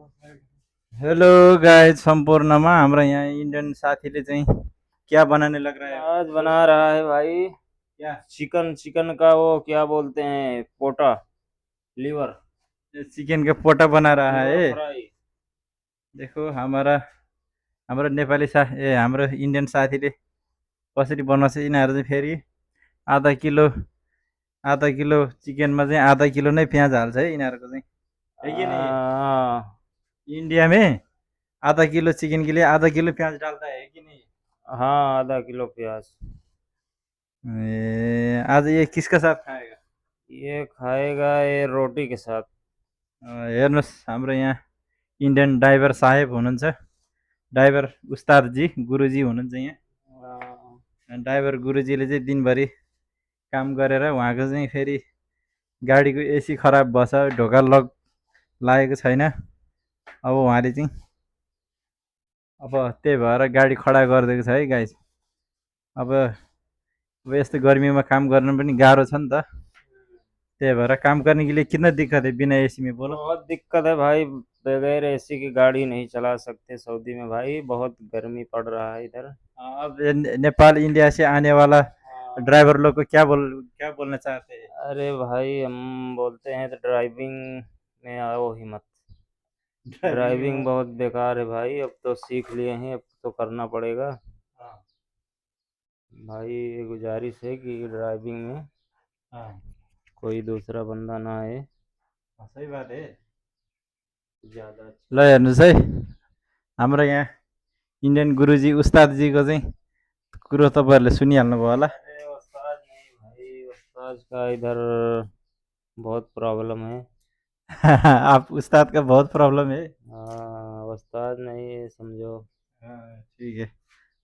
Hello guys, संपूर्णमा हाम्रो यहाँ Indian साथीले चाहिँ क्या बनाने लग रहा है? आज बना रहा है भाई क्या? चिकन। चिकन का वो क्या बोलते हैं, पोटा, लीवर। चिकन का पोटा बना रहा लीवर है। फ्राई। देखो हमारा हाम्रो नेपाली हाम्रो इंडियन साथीले कसरी बनाउँछ। यिनीहरू चाहिँ फेरि आधा किलो चिकनमा चाहिँ आधा किलो नै प्याज हाल्छ है यिनीहरूको चाहिँ, है कि नहीं? हाँ। इंडिया में आधा किलो चिकन के लिए आधा किलो प्याज डालता है कि नहीं? हाँ, आधा किलो प्याज। आज ये किसका साथ खाएगा? ये खाएगा ये रोटी के साथ। हेर्नुहोस् हाम्रो यहाँ इन्डियन ड्राइभर साहेब हुनुहुन्छ, ड्राइभर उस्तादजी गुरुजी हुनुहुन्छ हाँ। यहाँ। ड्राइभर गुरुजीले चाहिँ दिनभरि काम गरेर उहाँको चाहिँ फेरि गाडीको एसी खराब भएछ, ढोका लक लागेको छैन। अब उहाँले चाहिँ अब त्यही भएर गाडी खडा गरिदिएको छ है गाइस। अब यस्तो गर्मीमा काम गर्न पनि गाह्रो छ नि त, त्यही भएर काम करने के लिए कितना दिक्कत है बिना एसी में, बोलो। बहुत दिक्कत है भाई, बगैर एसी की गाड़ी नहीं चला सकते सऊदी में भाई, बहुत गर्मी पड़ रहा है इधर। अब नेपाल इंडिया से आने वाला ड्राइवर लोग को क्या बोलना चाहते हैं? अरे भाई हम बोलते हैं तो ड्राइविंग में आओ ही मत। ड्राइविंग बहुत बेकार है भाई, अब तो सीख लिए हैं, अब तो करना पड़ेगा हाँ भाई। ये गुजारिश है कि ड्राइविंग में हाँ कोई दूसरा बंदा ना आए, सही बात है। ज़्यादा ल अच्छा। हेर्नुहोस् है, हाम्रो यहाँ इन्डियन गुरुजी उस्तादजीको चाहिँ कुरो तपाईँहरूले सुनिहाल्नुभयो होला। अरे उस्ताद नहीं भाई, उस्ताद का इधर बहुत प्रॉब्लम है। आप उस्ताद का बहुत प्रॉब्लम है। हाँ, उस्ताद नहीं है समझो। ठीक है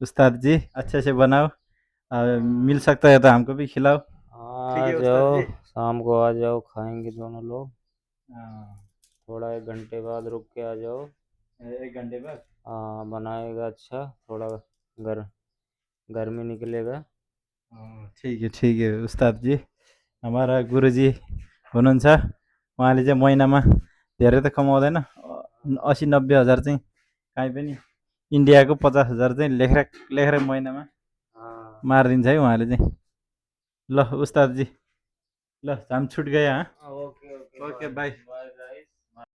उस्ताद जी, अच्छे से बनाओ। मिल सकता है तो हमको भी खिलाओ। हाँ, ठीक आ है उस्ताद जाओ, जी। शाम को आ जाओ, खाएंगे दोनों लोग। हाँ, थोड़ा 1 घंटे बाद रुक के आ जाओ। 1 घंटे बाद। हाँ, बनाएगा अच्छा, थोड़ा गर गर्मी निकलेगा। ठीक है उस्ताद जी। हमारा गुरुजी हुनुहुन्छ, उहाँले चाहिँ महिनामा धेरै त कमाउँदैन, 80-90 हजार चाहिँ काहीँ पनि, इन्डियाको 50 हजार चाहिँ लेखेर लेखेर महिनामा हाँ। मारिदिन्छ है उहाँले चाहिँ। ल उस्ताद जी, ल हामी छुट गए। हाँ, okay okay okay bye. By.